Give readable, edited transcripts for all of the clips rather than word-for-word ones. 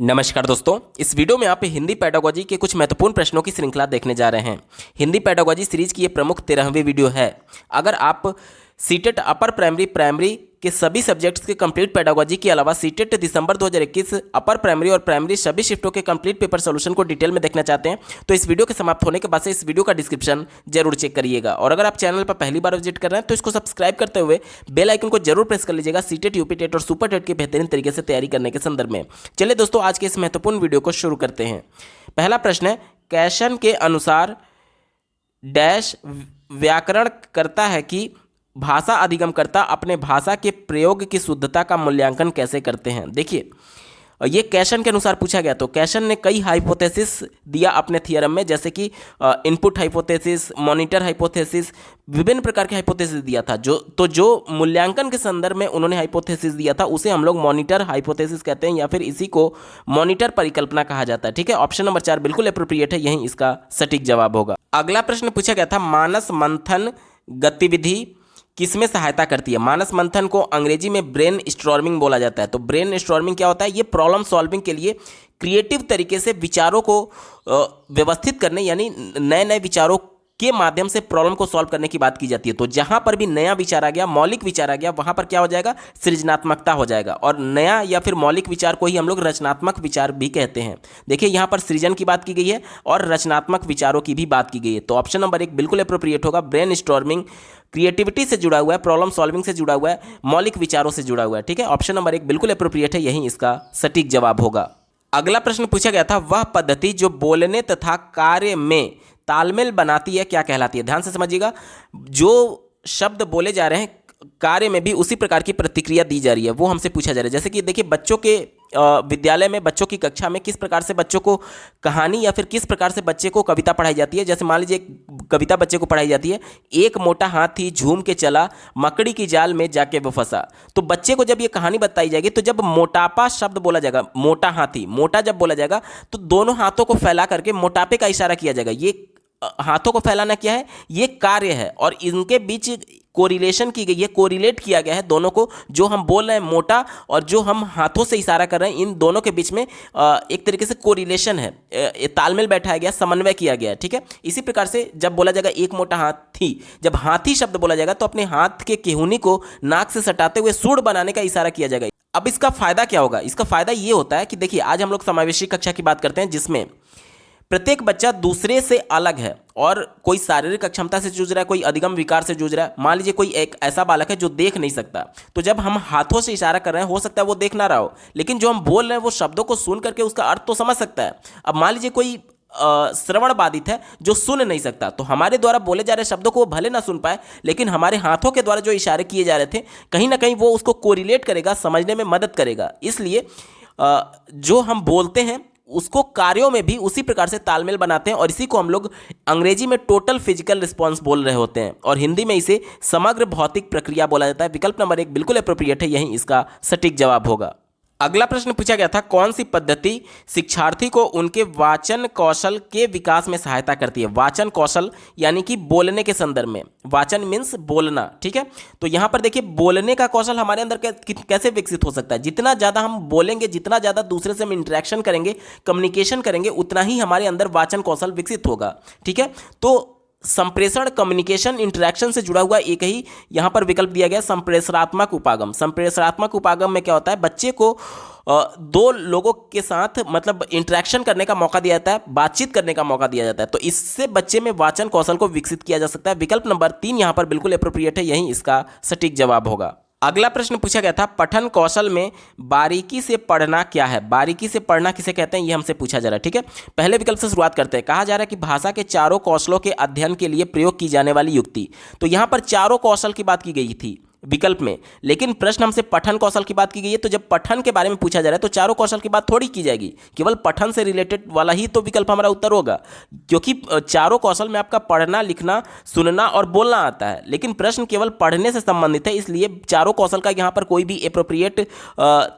नमस्कार दोस्तों, इस वीडियो में आप हिंदी पेडागोजी के कुछ महत्वपूर्ण प्रश्नों की श्रृंखला देखने जा रहे हैं। हिंदी पेडागोजी सीरीज की ये प्रमुख 13वीं वीडियो है। अगर आप सीटेट अपर प्राइमरी के सभी सब्जेक्ट्स के कंप्लीट पेडागोजी के अलावा सीटेट दिसंबर 2021 अपर प्राइमरी और प्राइमरी सभी शिफ्टों के कंप्लीट पेपर सोल्यूशन को डिटेल में देखना चाहते हैं तो इस वीडियो के समाप्त होने के बाद से इस वीडियो का डिस्क्रिप्शन जरूर चेक करिएगा। और अगर आप चैनल पर पहली बार विजिट कर रहे हैं तो इसको सब्सक्राइब करते हुए बेल आइकन को जरूर प्रेस कर लीजिएगा सीटेट, यूपी टेट और सुपर टेट के बेहतरीन तरीके से तैयारी करने के संदर्भ में। चलिए दोस्तों, आज के इस महत्वपूर्ण वीडियो को शुरू करते हैं। पहला प्रश्न है, क्वेश्चन के अनुसार डैश व्याकरण करता है कि भाषा अधिगमकर्ता अपने भाषा के प्रयोग की शुद्धता का मूल्यांकन कैसे करते हैं। देखिए, ये क्वेश्चन के अनुसार पूछा गया। तो क्वेश्चन ने कई हाइपोथेसिस दिया अपने थियरम में, जैसे कि इनपुट हाइपोथेसिस, मॉनिटर हाइपोथेसिस, विभिन्न प्रकार के हाइपोथेसिस दिया था। जो मूल्यांकन के संदर्भ में उन्होंने हाइपोथेसिस दिया था उसे हम लोग मॉनिटर हाइपोथेसिस कहते हैं, या फिर इसी को मॉनिटर परिकल्पना कहा जाता है। ठीक है, ऑप्शन नंबर 4 बिल्कुल अप्रोप्रिएट है, यही इसका सटीक जवाब होगा। अगला प्रश्न पूछा गया था, मानस मंथन गतिविधि किसमें सहायता करती है। मानस मंथन को अंग्रेजी में ब्रेन स्टॉर्मिंग बोला जाता है। तो ब्रेन स्टॉर्मिंग क्या होता है? ये प्रॉब्लम सॉल्विंग के लिए क्रिएटिव तरीके से विचारों को व्यवस्थित करने, यानी नए नए विचारों के माध्यम से प्रॉब्लम को सॉल्व करने की बात की जाती है। तो जहां पर भी नया विचार आ गया, मौलिक विचार आ गया, वहां पर क्या हो जाएगा? सृजनात्मकता हो जाएगा। और नया या फिर मौलिक विचार को ही हम लोग रचनात्मक विचार भी कहते हैं। देखिए, यहां पर सृजन की बात की गई है और रचनात्मक विचारों की भी बात की गई है। तो ऑप्शन नंबर 1 बिल्कुल अप्रोप्रिएट होगा। ब्रेन स्टॉर्मिंग क्रिएटिविटी से जुड़ा हुआ है, प्रॉब्लम सॉल्विंग से जुड़ा हुआ है, मौलिक विचारों से जुड़ा हुआ है। ठीक है, ऑप्शन नंबर 1 बिल्कुल अप्रोप्रिएट है, यही इसका सटीक जवाब होगा। अगला प्रश्न पूछा गया था, वह पद्धति जो बोलने तथा कार्य में तालमेल बनाती है क्या कहलाती है। ध्यान से समझिएगा, जो शब्द बोले जा रहे हैं कार्य में भी उसी प्रकार की प्रतिक्रिया दी जा रही है, वो हमसे पूछा जा रहा है। जैसे कि देखिए, बच्चों के विद्यालय में, बच्चों की कक्षा में किस प्रकार से बच्चों को कहानी या फिर किस प्रकार से बच्चे को कविता पढ़ाई जाती है। जैसे मान लीजिए एक कविता बच्चे को पढ़ाई जाती है, एक मोटा हाथी झूम के चला, मकड़ी की जाल में जाके वो फंसा। तो बच्चे को जब ये कहानी बताई जाएगी तो जब मोटापा शब्द बोला जाएगा, मोटा हाथी, मोटा जब बोला जाएगा तो दोनों हाथों को फैला करके मोटापे का इशारा किया जाएगा। ये हाथों को फैलाना क्या है? ये कार्य है, और इनके बीच कोरिलेशन की गई है, कोरिलेट किया गया है दोनों को। जो हम बोल रहे हैं मोटा और जो हम हाथों से इशारा कर रहे हैं, इन दोनों के बीच में एक तरीके से कोरिलेशन है, तालमेल बैठाया गया, समन्वय किया गया है। ठीक है, इसी प्रकार से जब बोला जाएगा एक मोटा हाथी, जब हाथी शब्द बोला जाएगा तो अपने हाथ के केहूनी को नाक से सटाते हुए सूंड बनाने का इशारा किया जाएगा। अब इसका फायदा क्या होगा? इसका फायदा ये होता है कि देखिए, आज हम लोग समावेशी कक्षा की बात करते हैं, जिसमें प्रत्येक बच्चा दूसरे से अलग है और कोई शारीरिक अक्षमता से जूझ रहा है, कोई अधिगम विकार से जूझ रहा है। मान लीजिए कोई एक ऐसा बालक है जो देख नहीं सकता, तो जब हम हाथों से इशारा कर रहे हैं, हो सकता है वो देख ना रहा हो, लेकिन जो हम बोल रहे हैं वो शब्दों को सुन करके उसका अर्थ तो समझ सकता है। अब मान लीजिए कोई श्रवण बाधित है जो सुन नहीं सकता, तो हमारे द्वारा बोले जा रहे शब्दों को वो भले ना सुन पाए, लेकिन हमारे हाथों के द्वारा जो इशारे किए जा रहे थे, कहीं ना कहीं वो उसको कोरिलेट करेगा, समझने में मदद करेगा। इसलिए जो हम बोलते हैं उसको कार्यों में भी उसी प्रकार से तालमेल बनाते हैं, और इसी को हम लोग अंग्रेजी में टोटल फिजिकल रिस्पॉन्स बोल रहे होते हैं, और हिंदी में इसे समग्र भौतिक प्रक्रिया बोला जाता है। विकल्प नंबर 1 बिल्कुल अप्रोप्रिएट है, यही इसका सटीक जवाब होगा। अगला प्रश्न पूछा गया था, कौन सी पद्धति शिक्षार्थी को उनके वाचन कौशल के विकास में सहायता करती है। वाचन कौशल यानी कि बोलने के संदर्भ में, वाचन मीन्स बोलना। ठीक है, तो यहां पर देखिए, बोलने का कौशल हमारे अंदर कैसे विकसित हो सकता है। जितना ज़्यादा हम बोलेंगे, जितना ज़्यादा दूसरे से हम इंटरेक्शन करेंगे, कम्युनिकेशन करेंगे, उतना ही हमारे अंदर वाचन कौशल विकसित होगा। ठीक है, तो संप्रेषण, कम्युनिकेशन, इंटरेक्शन से जुड़ा हुआ एक ही यहां पर विकल्प दिया गया, संप्रेषणात्मक उपागम। संप्रेषणात्मक उपागम में क्या होता है? बच्चे को दो लोगों के साथ मतलब इंटरेक्शन करने का मौका दिया जाता है, बातचीत करने का मौका दिया जाता है, तो इससे बच्चे में वाचन कौशल को विकसित किया जा सकता है। विकल्प नंबर 3 यहां पर बिल्कुल अप्रोप्रिएट है, यही इसका सटीक जवाब होगा। अगला प्रश्न पूछा गया था, पठन कौशल में बारीकी से पढ़ना क्या है। बारीकी से पढ़ना किसे कहते हैं, ये हमसे पूछा जा रहा है। ठीक है, पहले विकल्प से शुरुआत करते हैं। कहा जा रहा है कि भाषा के चारों कौशलों के अध्ययन के लिए प्रयोग की जाने वाली युक्ति। तो यहां पर चारों कौशल की बात की गई थी विकल्प में, लेकिन प्रश्न हमसे पठन कौशल की बात की गई है। तो जब पठन के बारे में पूछा जा रहा है तो चारों कौशल की बात थोड़ी की जाएगी, केवल पठन से रिलेटेड वाला ही तो विकल्प हमारा उत्तर होगा, क्योंकि चारों कौशल में आपका पढ़ना, लिखना, सुनना और बोलना आता है, लेकिन प्रश्न केवल पढ़ने से संबंधित है, इसलिए चारों कौशल का यहाँ पर कोई भी अप्रोप्रिएट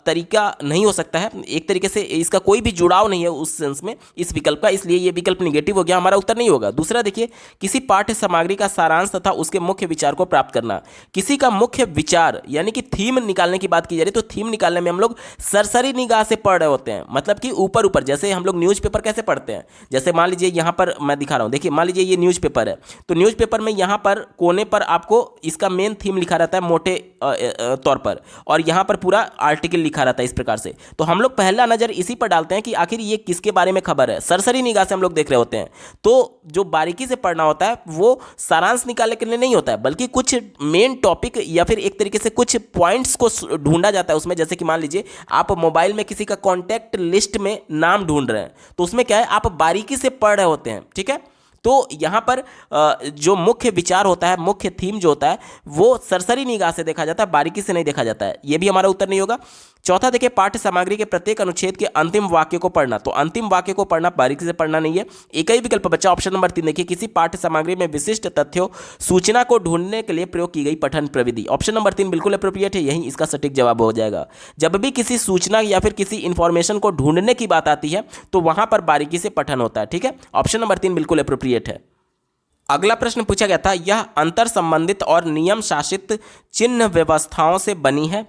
तरीका नहीं हो सकता है। एक तरीके से इसका कोई भी जुड़ाव नहीं है उस सेंस में इस विकल्प का, इसलिए ये विकल्प निगेटिव हो गया, हमारा उत्तर नहीं होगा। दूसरा देखिए, किसी पाठ्य सामग्री का सारांश तथा उसके मुख्य विचार को प्राप्त करना। किसी का मुख्य मुख्य विचार यानी कि थीम निकालने की बात की जा रही है, तो थीम निकालने में हम लोग सरसरी निगाह से पढ़ रहे होते हैं, मतलब कि ऊपर ऊपर। जैसे हम लोग न्यूज़पेपर कैसे पढ़ते हैं, जैसे मान लीजिए यहाँ पर मैं दिखा रहा हूँ, देखिए मान लीजिए ये न्यूज़पेपर है, तो न्यूज़पेपर में यहाँ पर कोने पर आपको इसका मेन थीम लिखा रहता है मोटे तौर पर, और यहाँ पर पूरा आर्टिकल लिखा रहता है इस प्रकार से। तो हम लोग पहला नज़र इसी पर डालते हैं कि आखिर ये किसके बारे में खबर है, सरसरी निगाह से हम लोग देख रहे होते हैं। तो जो बारीकी से पढ़ना होता है वो सारांश निकालने के लिए नहीं होता है, बल्कि कुछ मेन टॉपिक या फिर एक तरीके से कुछ पॉइंट्स को ढूंढा जाता है उसमें। जैसे कि मान लीजिए आप मोबाइल में किसी का कॉन्टैक्ट लिस्ट में नाम ढूंढ रहे हैं, तो उसमें क्या है, आप बारीकी से पढ़ रहे होते हैं, ठीक है। तो यहाँ पर जो मुख्य विचार होता है, मुख्य थीम जो होता है, वो सरसरी निगाह से देखा जाता है, बारीकी से नहीं देखा जाता है। ये भी हमारा उत्तर नहीं होगा। चौथा देखिए, पाठ्य सामग्री के प्रत्येक अनुच्छेद के अंतिम वाक्य को पढ़ना। तो अंतिम वाक्य को पढ़ना बारीकी से पढ़ना नहीं है, एक ही विकल्प बचा ऑप्शन नंबर 3। देखिए, किसी पाठ्य सामग्री में विशिष्ट तथ्यों सूचना को ढूंढने के लिए प्रयोग की गई पठन प्रविधि। ऑप्शन नंबर 3 बिल्कुल अप्रोप्रिएट है, यही इसका सटीक जवाब हो जाएगा। जब भी किसी सूचना या फिर किसी इंफॉर्मेशन को ढूंढने की बात आती है तो वहां पर बारीकी से पठन होता है, ठीक है। ऑप्शन नंबर 3 बिल्कुल अप्रोप्रिएट है। अगला प्रश्न पूछा गया था, यह अंतर संबंधित और नियम शासित चिन्ह व्यवस्थाओं से बनी है,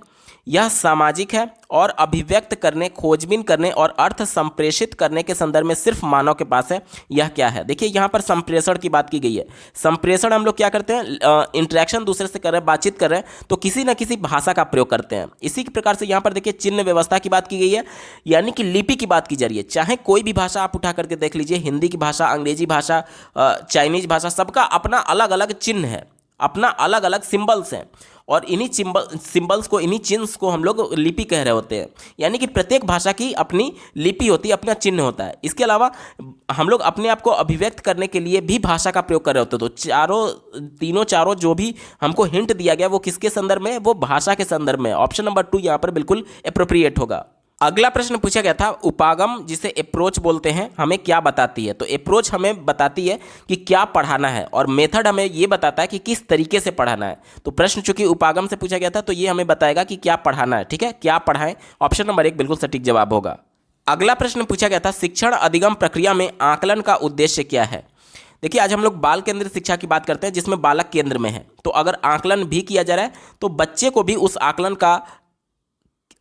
यह सामाजिक है और अभिव्यक्त करने, खोजबीन करने और अर्थ संप्रेषित करने के संदर्भ में सिर्फ मानव के पास है। यह क्या है? देखिए यहाँ पर संप्रेषण की बात की गई है। संप्रेषण हम लोग क्या करते हैं, इंटरेक्शन दूसरे से कर रहे हैं, बातचीत कर रहे हैं, तो किसी न किसी भाषा का प्रयोग करते हैं। इसी प्रकार से यहाँ पर देखिए चिन्ह व्यवस्था की बात की गई है, यानी कि लिपि की बात की जा रही है। चाहे कोई भी भाषा आप उठा करके देख लीजिए, हिंदी की भाषा, अंग्रेजी भाषा, चाइनीज भाषा, सबका अपना अलग अलग चिन्ह है, अपना अलग अलग सिंबल्स हैं, और इन्हीं सिंबल्स को, इन्हीं चिन्ह को हम लोग लिपि कह रहे होते हैं। यानी कि प्रत्येक भाषा की अपनी लिपि होती है, अपना चिन्ह होता है। इसके अलावा हम लोग अपने आप को अभिव्यक्त करने के लिए भी भाषा का प्रयोग कर रहे होते हैं। तो तीनों चारों जो भी हमको हिंट दिया गया वो किसके संदर्भ में है, वो भाषा के संदर्भ में। ऑप्शन नंबर 2 यहाँ पर बिल्कुल एप्रोप्रिएट होगा। अगला प्रश्न पूछा गया था, उपागम जिसे अप्रोच बोलते हैं हमें क्या बताती है? तो अप्रोच हमें बताती है कि क्या पढ़ाना है, और मेथड हमें ये बताता है कि किस तरीके से पढ़ाना है। तो प्रश्न चूंकि उपागम से पूछा गया था तो ये हमें बताएगा कि क्या पढ़ाना है, ठीक है, क्या पढ़ाएं। ऑप्शन नंबर 1 बिल्कुल सटीक जवाब होगा। अगला प्रश्न पूछा गया था, शिक्षण अधिगम प्रक्रिया में आकलन का उद्देश्य क्या है? देखिए, आज हम लोग बाल केंद्रित शिक्षा की बात करते हैं जिसमें बालक केंद्र में है। तो अगर आकलन भी किया जा रहा है तो बच्चे को भी उस आकलन का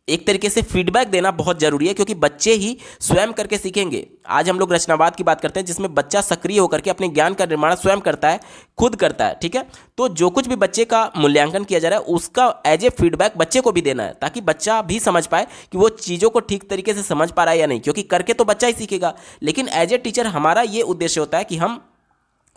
एक तरीके से फीडबैक देना बहुत जरूरी है, क्योंकि बच्चे ही स्वयं करके सीखेंगे। आज हम लोग रचनावाद की बात करते हैं जिसमें बच्चा सक्रिय होकर के अपने ज्ञान का निर्माण स्वयं करता है, खुद करता है, ठीक है। तो जो कुछ भी बच्चे का मूल्यांकन किया जा रहा है उसका एज ए फीडबैक बच्चे को भी देना है, ताकि बच्चा भी समझ पाए कि वो चीज़ों को ठीक तरीके से समझ पा रहा है या नहीं, क्योंकि करके तो बच्चा ही सीखेगा, लेकिन एज ए टीचर हमारा ये उद्देश्य होता है कि हम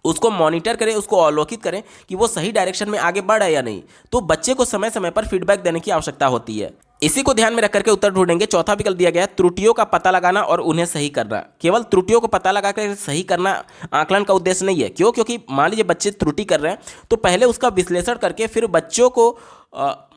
उसको मॉनिटर करें, उसको अवलोकित करें कि वो सही डायरेक्शन में आगे बढ़ रहा है या नहीं। तो बच्चे को समय समय पर फीडबैक देने की आवश्यकता होती है। इसी को ध्यान में रख करके उत्तर ढूंढेंगे। चौथा विकल्प दिया गया है, त्रुटियों का पता लगाना और उन्हें सही करना। केवल त्रुटियों को पता लगा कर सही करना आकलन का उद्देश्य नहीं है। क्यों? क्योंकि मान लीजिए बच्चे त्रुटि कर रहे हैं तो पहले उसका विश्लेषण करके फिर बच्चों को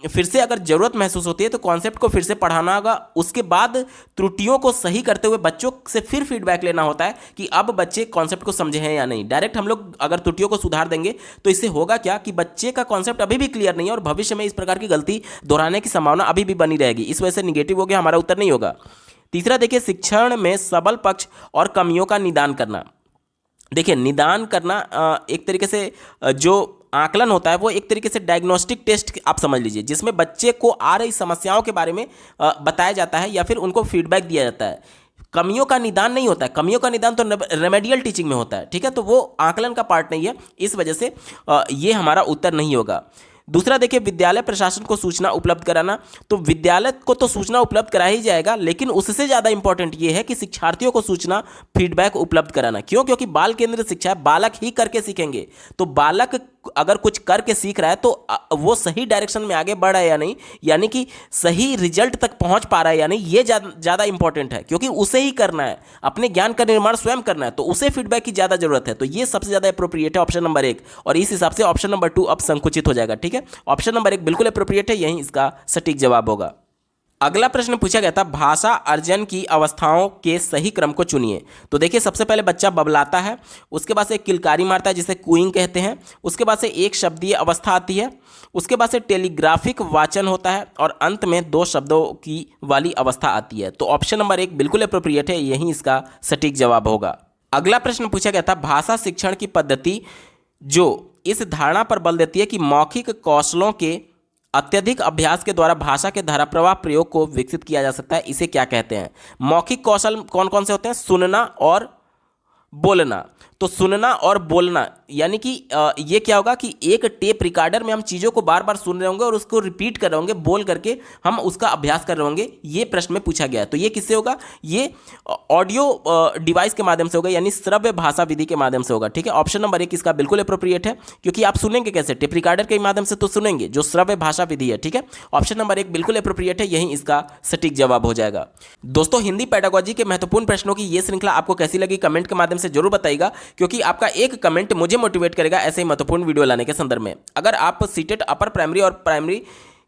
फिर से अगर जरूरत महसूस होती है तो कॉन्सेप्ट को फिर से पढ़ाना होगा। उसके बाद त्रुटियों को सही करते हुए बच्चों से फिर फीडबैक लेना होता है कि अब बच्चे कॉन्सेप्ट को समझे हैं या नहीं। डायरेक्ट हम लोग अगर त्रुटियों को सुधार देंगे तो इससे होगा क्या कि बच्चे का कॉन्सेप्ट अभी भी क्लियर नहीं है और भविष्य में इस प्रकार की गलती दोहराने की संभावना अभी भी बनी रहेगी। इस वजह से निगेटिव हो गया, हमारा उत्तर नहीं होगा। तीसरा देखिए, शिक्षण में सबल पक्ष और कमियों का निदान करना। देखिए, निदान करना एक तरीके से जो आकलन होता है वो एक तरीके से डायग्नोस्टिक टेस्ट आप समझ लीजिए, जिसमें बच्चे को आ रही समस्याओं के बारे में बताया जाता है या फिर उनको फीडबैक दिया जाता है। कमियों का निदान नहीं होता है। कमियों का निदान तो रेमेडियल टीचिंग में होता है, ठीक है। तो वो आकलन का पार्ट नहीं है, इस वजह से ये हमारा उत्तर नहीं होगा। दूसरा देखिए, विद्यालय प्रशासन को सूचना उपलब्ध कराना। तो विद्यालय को तो सूचना उपलब्ध करा ही जाएगा, लेकिन उससे ज़्यादा इंपॉर्टेंट ये है कि शिक्षार्थियों को सूचना, फीडबैक उपलब्ध कराना। क्यों? क्योंकि बाल केंद्रित शिक्षा है, बालक ही करके सीखेंगे। तो बालक अगर कुछ करके सीख रहा है तो वो सही डायरेक्शन में आगे बढ़ रहा है या नहीं, यानी कि सही रिजल्ट तक पहुंच पा रहा है या नहीं, ये ज़्यादा इंपॉर्टेंट है, क्योंकि उसे ही करना है, अपने ज्ञान का निर्माण स्वयं करना है, तो उसे फीडबैक की ज़्यादा जरूरत है। तो ये सबसे ज़्यादा अप्रोप्रिएट है ऑप्शन नंबर 1, और इस हिसाब से ऑप्शन नंबर 2 अब संकुचित हो जाएगा, ठीक है। ऑप्शन नंबर 1 बिल्कुल अप्रोप्रिएट है, यही इसका सटीक जवाब होगा। अगला प्रश्न पूछा गया था, भाषा अर्जन की अवस्थाओं के सही क्रम को चुनिए। तो देखिए, सबसे पहले बच्चा बबलाता है, उसके बाद से किलकारी मारता है जिसे कूइंग कहते हैं, उसके बाद से एक शब्दीय अवस्था आती है, उसके बाद से टेलीग्राफिक वाचन होता है, और अंत में 2 शब्दों की वाली अवस्था आती है। तो ऑप्शन नंबर 1 बिल्कुल अप्रोप्रिएट है, यही इसका सटीक जवाब होगा। अगला प्रश्न पूछा गया था, भाषा शिक्षण की पद्धति जो इस धारणा पर बल देती है कि मौखिक कौशलों के अत्यधिक अभ्यास के द्वारा भाषा के धारा प्रवाह प्रयोग को विकसित किया जा सकता है, इसे क्या कहते हैं? मौखिक कौशल कौन कौन से होते हैं? सुनना और बोलना। तो सुनना और बोलना यानी कि ये क्या होगा कि एक टेप रिकॉर्डर में हम चीज़ों को बार बार सुन रहे होंगे और उसको रिपीट कर रहे होंगे, बोल करके हम उसका अभ्यास कर रहे होंगे। ये प्रश्न में पूछा गया है। तो ये किससे होगा? ये ऑडियो डिवाइस के माध्यम से होगा, यानी श्रव्य भाषा विधि के माध्यम से होगा। ठीक है, ऑप्शन नंबर 1 इसका बिल्कुल अप्रोप्रिएट है, क्योंकि आप सुनेंगे कैसे? टेप रिकॉर्डर के माध्यम से तो सुनेंगे, जो श्रव्य भाषा विधि है। ठीक है, ऑप्शन नंबर 1 बिल्कुल अप्रोप्रिएट है, यही इसका सटीक जवाब हो जाएगा। दोस्तों, हिंदी पेडागोजी के महत्वपूर्ण प्रश्नों की ये श्रृंखला आपको कैसी लगी कमेंट के माध्यम से जरूर बताइएगा, क्योंकि आपका एक कमेंट मुझे मोटिवेट करेगा ऐसे ही महत्वपूर्ण वीडियो लाने के संदर्भ में। अगर आप सीटेट अपर प्राइमरी और प्राइमरी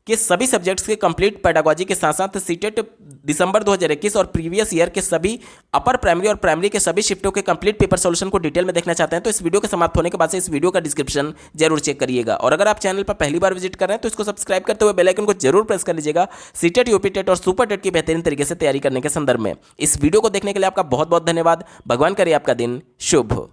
के सभी सब्जेक्ट्स के कंप्लीट पेडागोजी के साथ साथ सीटेट दिसंबर 2021 और प्रीवियस ईयर के सभी अपर प्राइमरी और प्राइमरी के सभी शिफ्टों के कंप्लीट पेपर सॉल्यूशन को डिटेल में देखना चाहते हैं, तो इस वीडियो के समाप्त होने के बाद से इस वीडियो का डिस्क्रिप्शन जरूर चेक करिएगा। और अगर आप चैनल पर पहली बार विजिट कर रहे हैं तो इसको सब्सक्राइब करते हुए बेल आइकन को जरूर प्रेस कर लीजिएगा, सीटेट, यूपी टेट और सुपर टेट की बेहतरीन तरीके से तैयारी करने के संदर्भ में। इस वीडियो को देखने के लिए आपका बहुत बहुत धन्यवाद। भगवान करे आपका दिन शुभ हो।